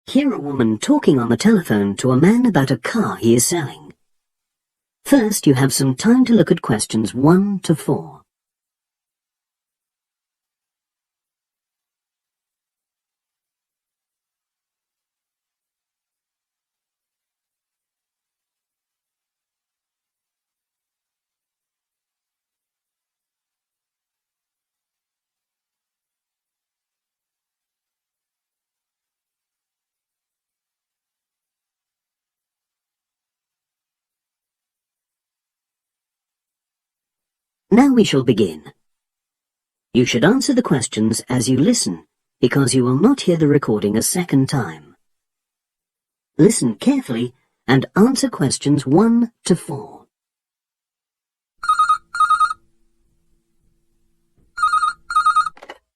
Hear a woman talking on the telephone to a man about a car he is selling. First, you have some time to look at questions 1 to 4. Now we shall begin. You should answer the questions as you listen, because you will not hear the recording a second time. Listen carefully and answer questions 1 to 4.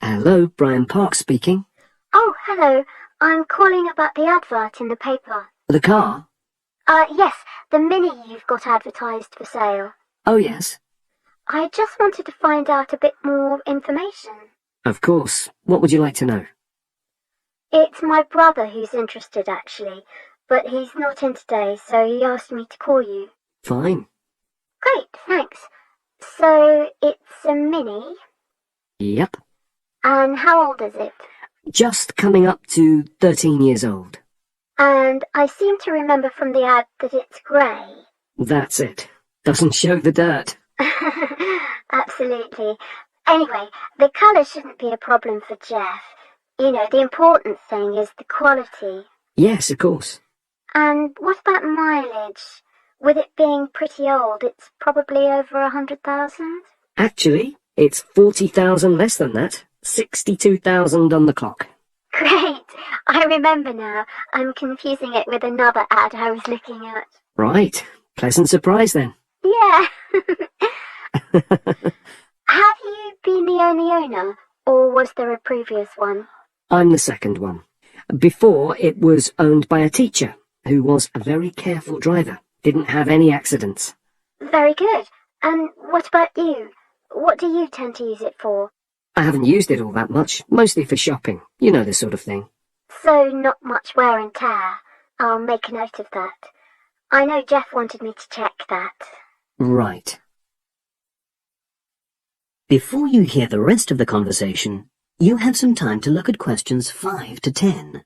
Hello, Brian Park speaking. Oh, hello. I'm calling about the advert in the paper. The car? Yes, the Mini you've got advertised for sale. Oh, yes. I just wanted to find out a bit more information. Of course. What would you like to know? It's my brother who's interested, actually, but he's not in today, so he asked me to call you. Fine. Great, thanks. So, it's a Mini? Yep. And how old is it? Just coming up to 13 years old. And I seem to remember from the ad that it's grey. That's it. Doesn't show the dirt. Absolutely. Anyway, the colour shouldn't be a problem for Jeff. You know, the important thing is the quality. Yes, of course. And what about mileage? With it being pretty old, it's probably over 100,000? Actually, it's 40,000 less than that. 62,000 on the clock. Great! I remember now. I'm confusing it with another ad I was looking at. Right. Pleasant surprise then. Yeah. Have you been the only owner, or was there a previous one? I'm the second one. Before, it was owned by a teacher, who was a very careful driver. Didn't have any accidents. Very good. And what about you? What do you tend to use it for? I haven't used it all that much, mostly for shopping. You know the sort of thing. So not much wear and tear. I'll make a note of that. I know Jeff wanted me to check that. Right. Before you hear the rest of the conversation, you have some time to look at questions 5 to 10.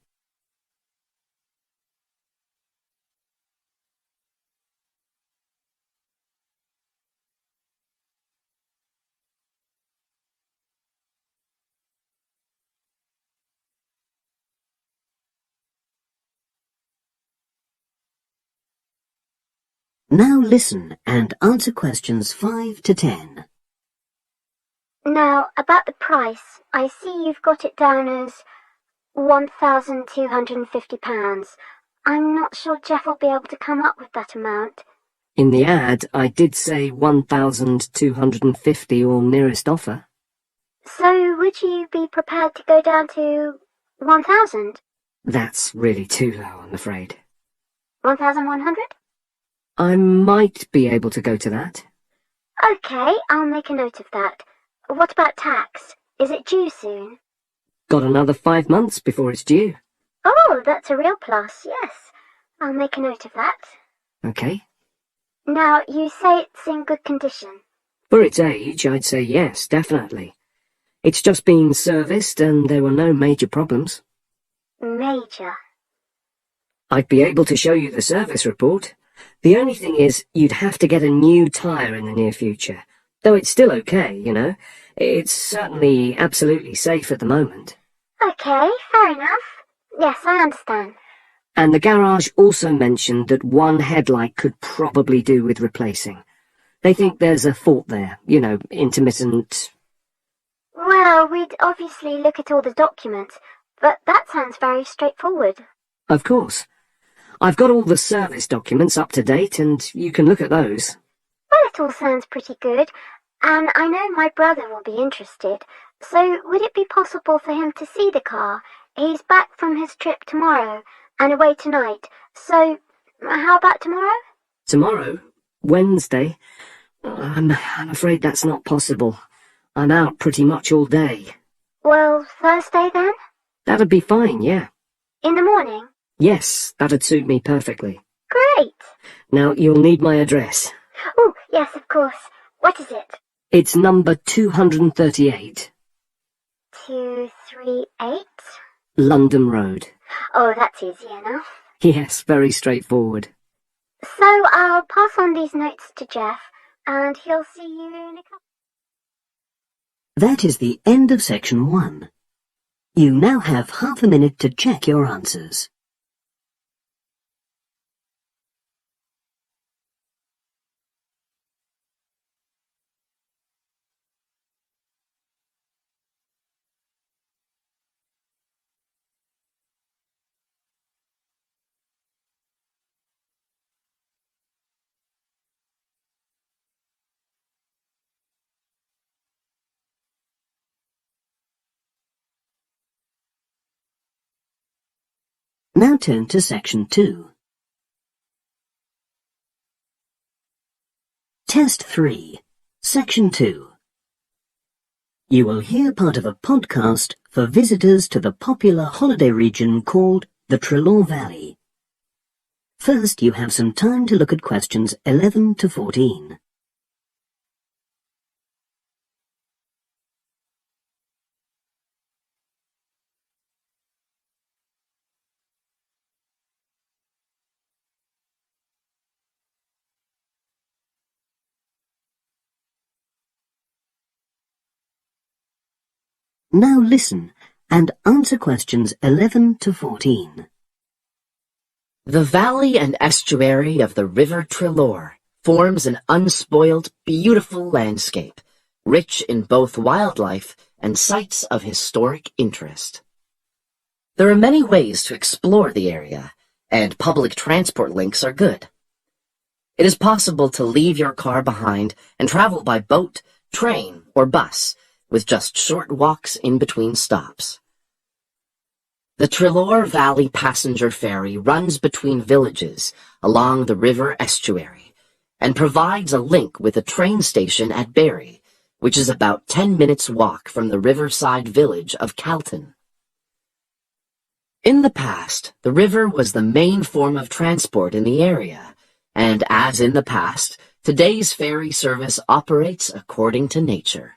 Now listen and answer questions 5 to 10. Now, about the price, I see you've got it down as £1,250. I'm not sure Jeff will be able to come up with that amount. In the ad, I did say 1,250 or nearest offer. So would you be prepared to go down to 1,000? That's really too low, I'm afraid. 1,100? I might be able to go to that. Okay, I'll make a note of that. What about tax? Is it due soon? Got another 5 months before it's due. Oh, that's a real plus, yes. I'll make a note of that. Okay. Now, you say it's in good condition. For its age, I'd say yes, definitely. It's just been serviced and there were no major problems. Major? I'd be able to show you the service report. The only thing is, you'd have to get a new tyre in the near future. Though it's still okay, you know. It's certainly absolutely safe at the moment. Okay, fair enough. Yes, I understand. And the garage also mentioned that one headlight could probably do with replacing. They think there's a fault there, you know, intermittent. Well, we'd obviously look at all the documents, but that sounds very straightforward. Of course. I've got all the service documents up to date, and you can look at those. Well, it all sounds pretty good, and I know my brother will be interested, so would it be possible for him to see the car? He's back from his trip tomorrow, and away tonight, so how about tomorrow? Tomorrow? Wednesday? I'm afraid that's not possible. I'm out pretty much all day. Well, Thursday then? That'd be fine, yeah. In the morning? Yes, that'd suit me perfectly. Great. Now, you'll need my address. Oh, yes, of course. What is it? It's number 238. 238? London Road. Oh, that's easy enough. Yes, very straightforward. So I'll pass on these notes to Jeff, and he'll see you in a couple. That is the end of section 1. You now have half a minute to check your answers. Now turn to section 2. Test 3, section 2. You will hear part of a podcast for visitors to the popular holiday region called the Trelaw Valley. First, you have some time to look at questions 11 to 14. Now listen and answer questions 11 to 14. The valley and estuary of the River Trelaw forms an unspoiled, beautiful landscape, rich in both wildlife and sites of historic interest. There are many ways to explore the area, and public transport links are good. It is possible to leave your car behind and travel by boat, train, or bus, with just short walks in between stops. The Trelaw Valley Passenger Ferry runs between villages along the river estuary and provides a link with a train station at Barry, which is about 10 minutes' walk from the riverside village of Calton. In the past, the river was the main form of transport in the area, and as in the past, today's ferry service operates according to nature.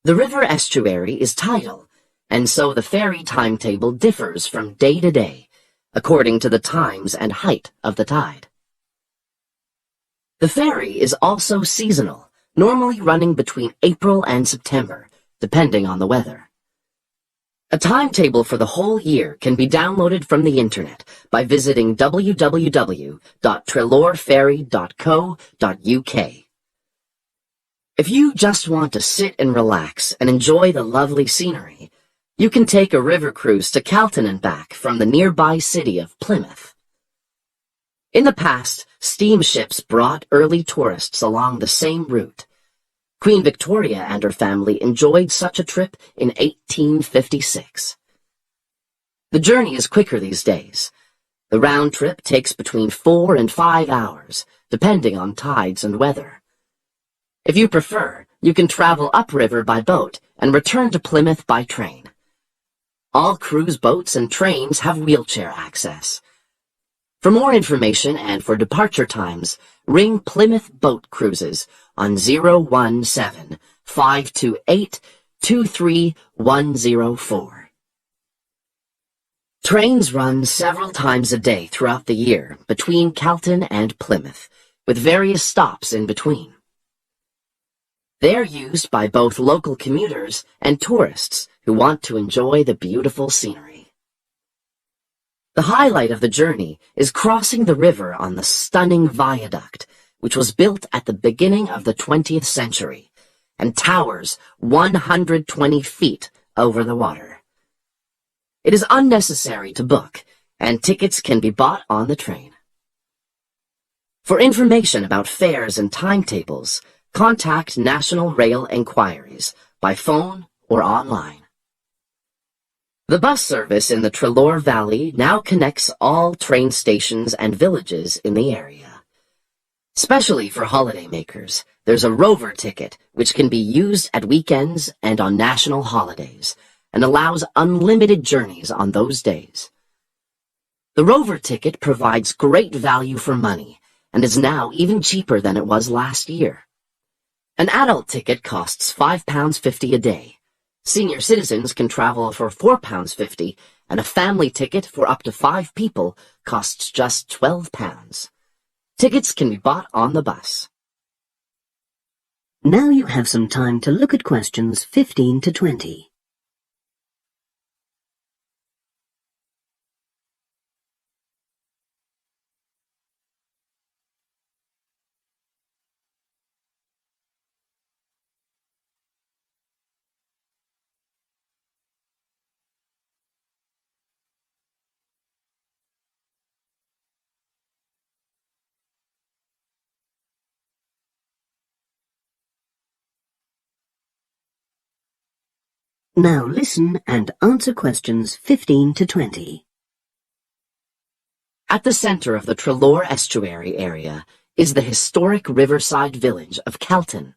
The river estuary is tidal, and so the ferry timetable differs from day to day, according to the times and height of the tide. The ferry is also seasonal, normally running between April and September, depending on the weather. A timetable for the whole year can be downloaded from the internet by visiting www.trelawferry.co.uk. If you just want to sit and relax and enjoy the lovely scenery, you can take a river cruise to Calton and back from the nearby city of Plymouth. In the past, steamships brought early tourists along the same route. Queen Victoria and her family enjoyed such a trip in 1856. The journey is quicker these days. The round trip takes between 4 and 5 hours, depending on tides and weather. If you prefer, you can travel upriver by boat and return to Plymouth by train. All cruise boats and trains have wheelchair access. For more information and for departure times, ring Plymouth Boat Cruises on 017-528-23104. Trains run several times a day throughout the year between Calton and Plymouth, with various stops in between. They are used by both local commuters and tourists who want to enjoy the beautiful scenery. The highlight of the journey is crossing the river on the stunning viaduct, which was built at the beginning of the 20th century and towers 120 feet over the water. It is unnecessary to book, and tickets can be bought on the train. For information about fares and timetables, contact National Rail Enquiries by phone or online. The bus service in the Trelaw Valley now connects all train stations and villages in the area. Especially for holidaymakers, there's a Rover ticket which can be used at weekends and on national holidays and allows unlimited journeys on those days. The Rover ticket provides great value for money and is now even cheaper than it was last year. An adult ticket costs £5.50 a day. Senior citizens can travel for £4.50, and a family ticket for up to 5 people costs just £12. Tickets can be bought on the bus. Now you have some time to look at questions 15 to 20. Now listen and answer questions 15 to 20. At the center of the Treloar Estuary area is the historic riverside village of Calton.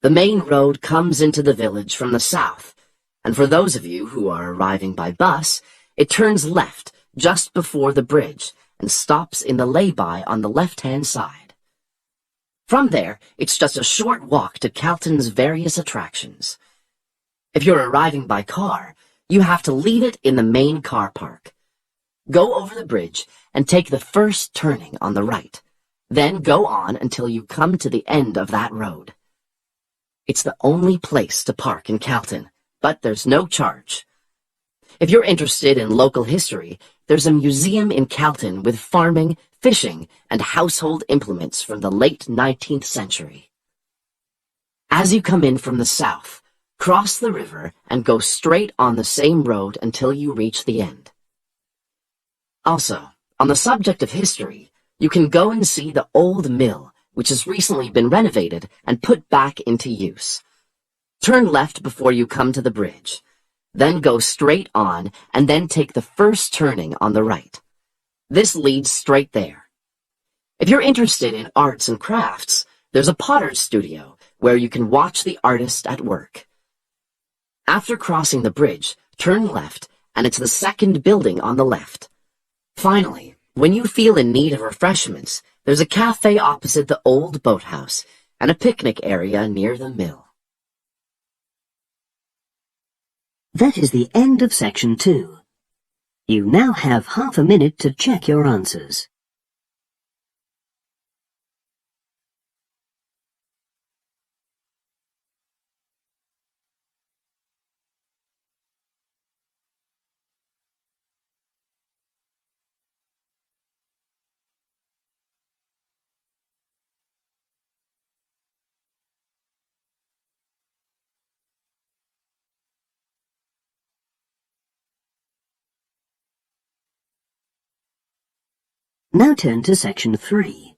The main road comes into the village from the south, and for those of you who are arriving by bus, it turns left just before the bridge and stops in the lay-by on the left-hand side. From there, it's just a short walk to Calton's various attractions. If you're arriving by car, you have to leave it in the main car park. Go over the bridge and take the first turning on the right. Then go on until you come to the end of that road. It's the only place to park in Calton, but there's no charge. If you're interested in local history, there's a museum in Calton with farming, fishing, and household implements from the late 19th century. As you come in from the south, cross the river and go straight on the same road until you reach the end. Also, on the subject of history, you can go and see the old mill, which has recently been renovated and put back into use. Turn left before you come to the bridge. Then go straight on and then take the first turning on the right. This leads straight there. If you're interested in arts and crafts, there's a potter's studio where you can watch the artist at work. After crossing the bridge, turn left, and it's the second building on the left. Finally, when you feel in need of refreshments, there's a cafe opposite the old boathouse and a picnic area near the mill. That is the end of section 2. You now have half a minute to check your answers. Now turn to section 3.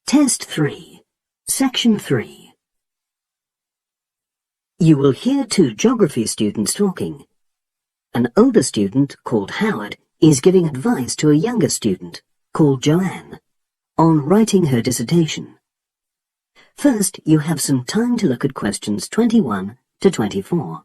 Test 3, section 3. You will hear 2 geography students talking. An older student, called Howard, is giving advice to a younger student, called Joanne, on writing her dissertation. First, you have some time to look at questions 21 to 24.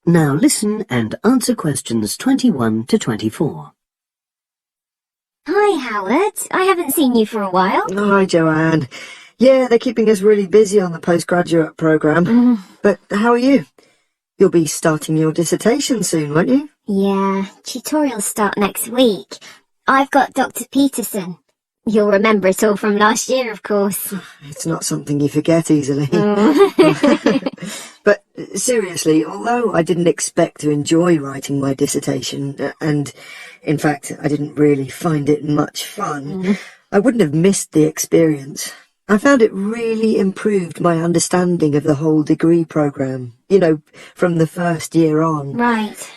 Now listen and answer questions 21 to 24. Hi, Howard. I haven't seen you for a while. Hi, Joanne. Yeah, they're keeping us really busy on the postgraduate programme. But how are you? You'll be starting your dissertation soon, won't you? Yeah, tutorials start next week. I've got Dr. Peterson. You'll remember it all from last year, of course. It's not something you forget easily. Oh. But seriously, although I didn't expect to enjoy writing my dissertation, and in fact I didn't really find it much fun, I wouldn't have missed the experience. I found it really improved my understanding of the whole degree programme, you know, from the first year on. Right.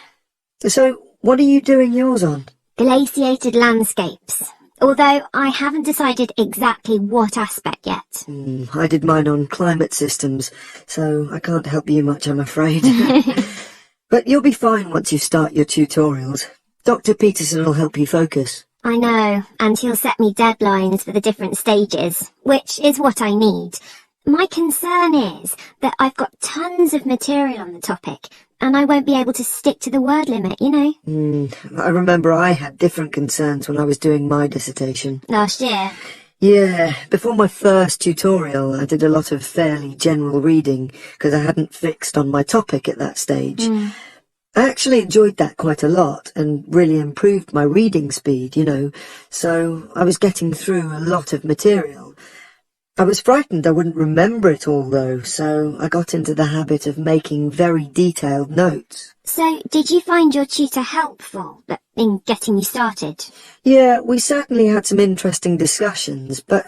So, what are you doing yours on? Glaciated landscapes. Although I haven't decided exactly what aspect yet. I did mine on climate systems, so I can't help you much, I'm afraid. But you'll be fine once you start your tutorials. Dr. Peterson will help you focus. I know, and he'll set me deadlines for the different stages, which is what I need. My concern is that I've got tons of material on the topic, and I won't be able to stick to the word limit, you know? I remember I had different concerns when I was doing my dissertation. Last year. Yeah, before my first tutorial, I did a lot of fairly general reading because I hadn't fixed on my topic at that stage. I actually enjoyed that quite a lot and really improved my reading speed, you know, so I was getting through a lot of material. I was frightened I wouldn't remember it all, though, so I got into the habit of making very detailed notes. So, did you find your tutor helpful in getting you started? Yeah, we certainly had some interesting discussions, but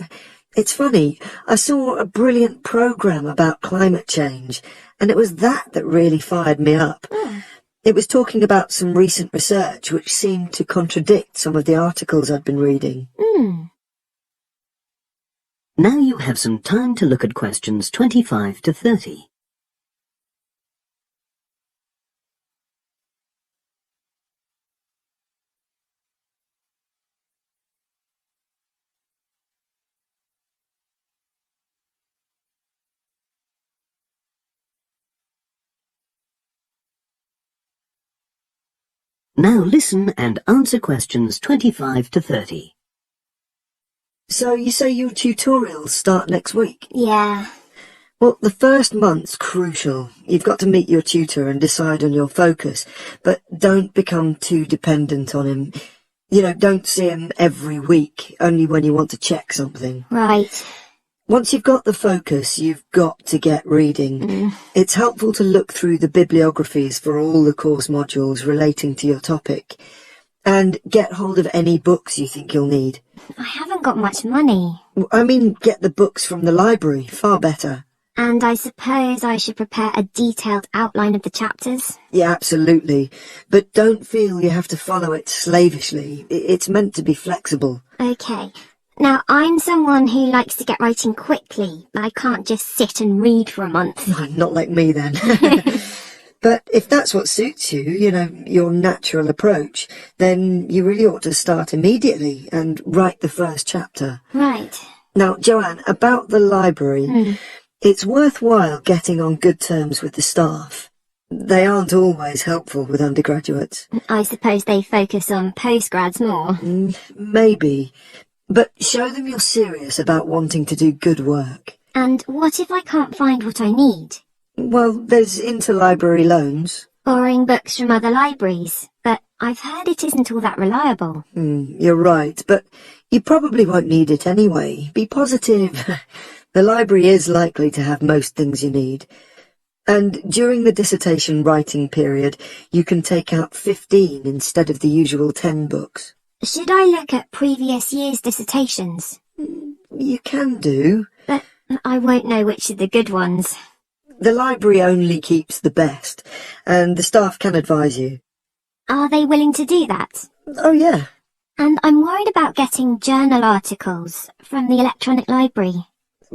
it's funny, I saw a brilliant programme about climate change, and it was that really fired me up. It was talking about some recent research which seemed to contradict some of the articles I'd been reading. Now you have some time to look at questions 25 to 30. Now listen and answer questions 25 to 30. So you say your tutorials start next week? Yeah. Well, the first month's crucial. You've got to meet your tutor and decide on your focus, but don't become too dependent on him. You know, don't see him every week, only when you want to check something. Right. Once you've got the focus, you've got to get reading. It's helpful to look through the bibliographies for all the course modules relating to your topic, and get hold of any books you think you'll need. I haven't got much money. I mean, get the books from the library, far better. And I suppose I should prepare a detailed outline of the chapters? Yeah, absolutely. But don't feel you have to follow it slavishly. It's meant to be flexible. Okay. Now, I'm someone who likes to get writing quickly. I can't just sit and read for a month. Not like me, then. But if that's what suits you, you know, your natural approach, then you really ought to start immediately and write the first chapter. Right. Now, Joanne, about the library, it's worthwhile getting on good terms with the staff. They aren't always helpful with undergraduates. I suppose they focus on postgrads more. Maybe. But show them you're serious about wanting to do good work. And what if I can't find what I need? Well, there's interlibrary loans. Borrowing books from other libraries, but I've heard it isn't all that reliable. You're right, but you probably won't need it anyway. Be positive. The library is likely to have most things you need. And during the dissertation writing period, you can take out 15 instead of the usual 10 books. Should I look at previous year's dissertations? You can do. But I won't know which are the good ones. The library only keeps the best, and the staff can advise you. Are they willing to do that? Oh, yeah. And I'm worried about getting journal articles from the electronic library.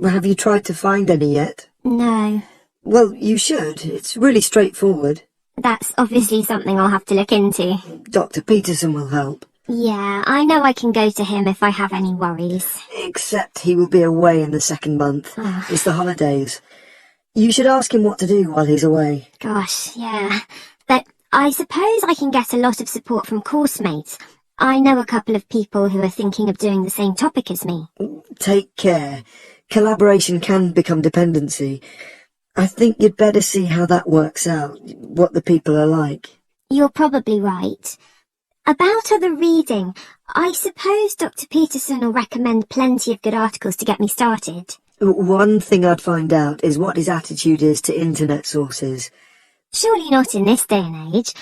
Have you tried to find any yet? No. Well, you should. It's really straightforward. That's obviously something I'll have to look into. Dr. Peterson will help. Yeah, I know I can go to him if I have any worries. Except he will be away in the second month. It's the holidays. You should ask him what to do while he's away. Gosh, yeah. But I suppose I can get a lot of support from course mates. I know a couple of people who are thinking of doing the same topic as me. Take care. Collaboration can become dependency. I think you'd better see how that works out, what the people are like. You're probably right. About other reading, I suppose Dr. Peterson will recommend plenty of good articles to get me started. One thing I'd find out is what his attitude is to internet sources. Surely not in this day and age.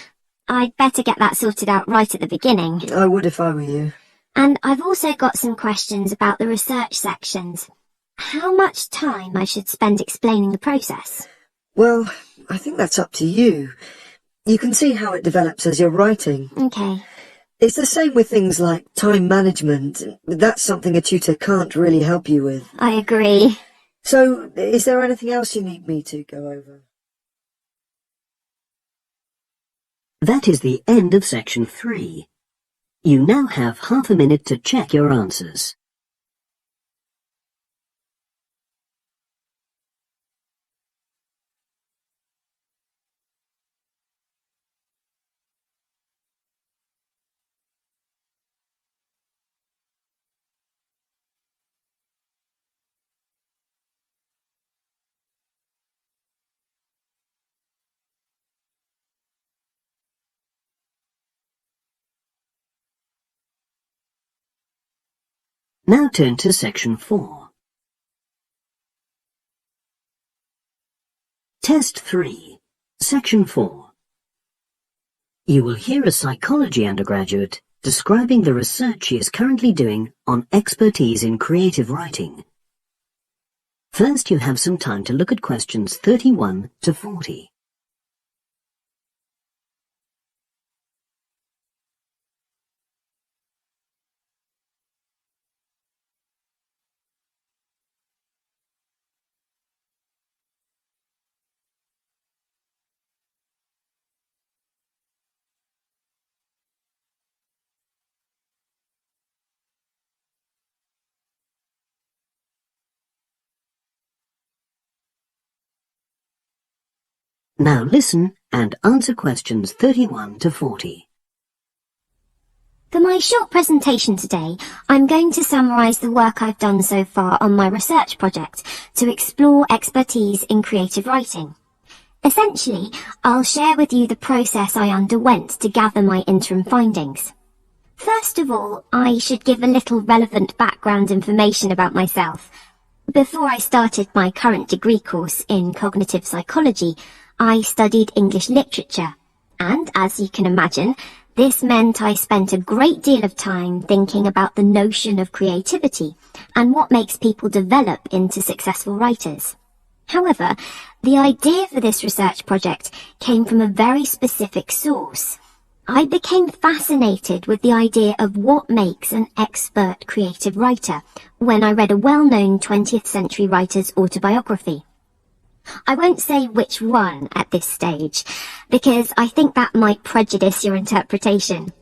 I'd better get that sorted out right at the beginning. I would if I were you. And I've also got some questions about the research sections. How much time I should spend explaining the process? Well, I think that's up to you. You can see how it develops as you're writing. Okay. It's the same with things like time management. That's something a tutor can't really help you with. I agree. So, is there anything else you need me to go over? That is the end of section 3. You now have half a minute to check your answers. Now turn to section 4. Test 3, section 4. You will hear a psychology undergraduate describing the research she is currently doing on expertise in creative writing. First, you have some time to look at questions 31 to 40. Now listen and answer questions 31 to 40. For my short presentation today, I'm going to summarise the work I've done so far on my research project to explore expertise in creative writing. Essentially, I'll share with you the process I underwent to gather my interim findings. First of all, I should give a little relevant background information about myself. Before I started my current degree course in cognitive psychology, I studied English literature, and as you can imagine, this meant I spent a great deal of time thinking about the notion of creativity and what makes people develop into successful writers. However, the idea for this research project came from a very specific source. I became fascinated with the idea of what makes an expert creative writer when I read a well-known 20th century writer's autobiography. I won't say which one at this stage, because I think that might prejudice your interpretation.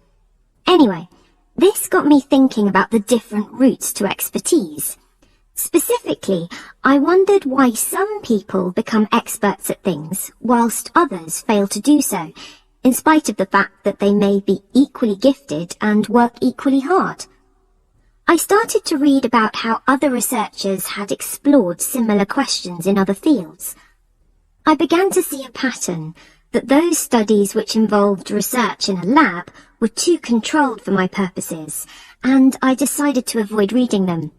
Anyway, this got me thinking about the different routes to expertise. Specifically, I wondered why some people become experts at things whilst others fail to do so, in spite of the fact that they may be equally gifted and work equally hard. I started to read about how other researchers had explored similar questions in other fields. I began to see a pattern that those studies which involved research in a lab were too controlled for my purposes, and I decided to avoid reading them.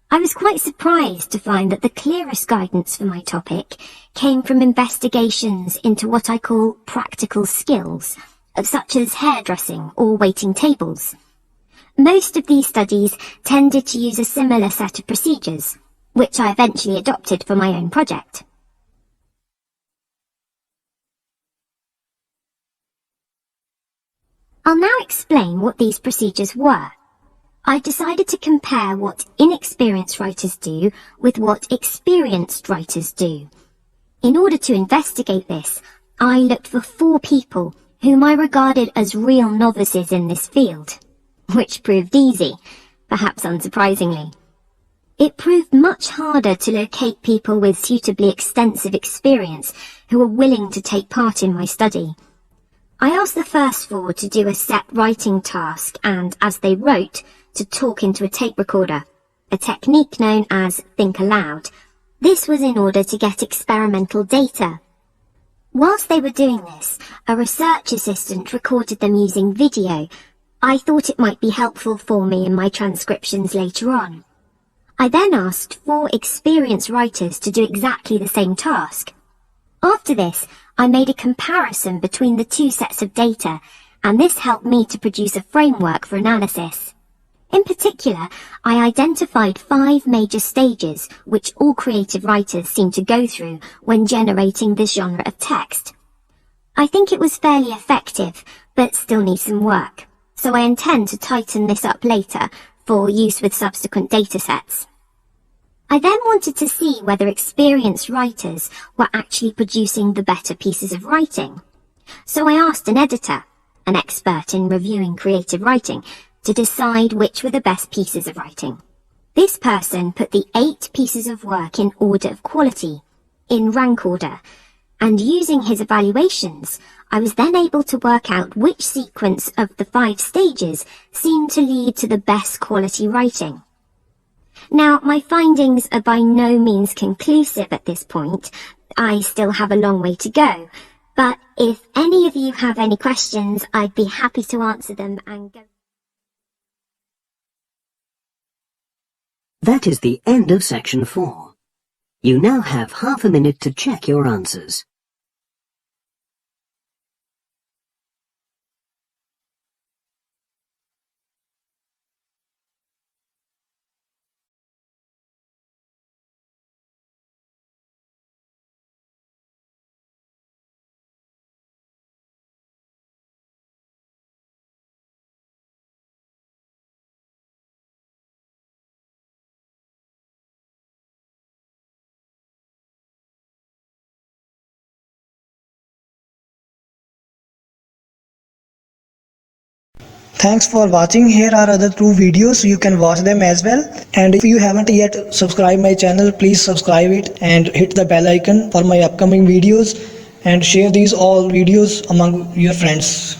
I was quite surprised to find that the clearest guidance for my topic came from investigations into what I call practical skills, such as hairdressing or waiting tables. Most of these studies tended to use a similar set of procedures, which I eventually adopted for my own project. I'll now explain what these procedures were. I decided to compare what inexperienced writers do with what experienced writers do. In order to investigate this, I looked for 4 people whom I regarded as real novices in this field. Which proved easy, perhaps unsurprisingly. It proved much harder to locate people with suitably extensive experience who were willing to take part in my study. I asked the first 4 to do a set writing task and, as they wrote, to talk into a tape recorder, a technique known as think aloud. This was in order to get experimental data. Whilst they were doing this, a research assistant recorded them using video. I thought it might be helpful for me in my transcriptions later on. I then asked 4 experienced writers to do exactly the same task. After this, I made a comparison between the 2 sets of data, and this helped me to produce a framework for analysis. In particular, I identified 5 major stages which all creative writers seem to go through when generating this genre of text. I think it was fairly effective, but still needs some work, so I intend to tighten this up later for use with subsequent datasets. I then wanted to see whether experienced writers were actually producing the better pieces of writing. So I asked an editor, an expert in reviewing creative writing, to decide which were the best pieces of writing. This person put the 8 pieces of work in order of quality, in rank order, and using his evaluations, I was then able to work out which sequence of the 5 stages seemed to lead to the best quality writing. Now, my findings are by no means conclusive at this point. I still have a long way to go, but if any of you have any questions, I'd be happy to answer them and go. That is the end of section 4. You now have half a minute to check your answers. Thanks for watching. Here are other 2 videos, you can watch them as well. And if you haven't yet subscribed my channel, please subscribe it and hit the bell icon for my upcoming videos, and share these all videos among your friends.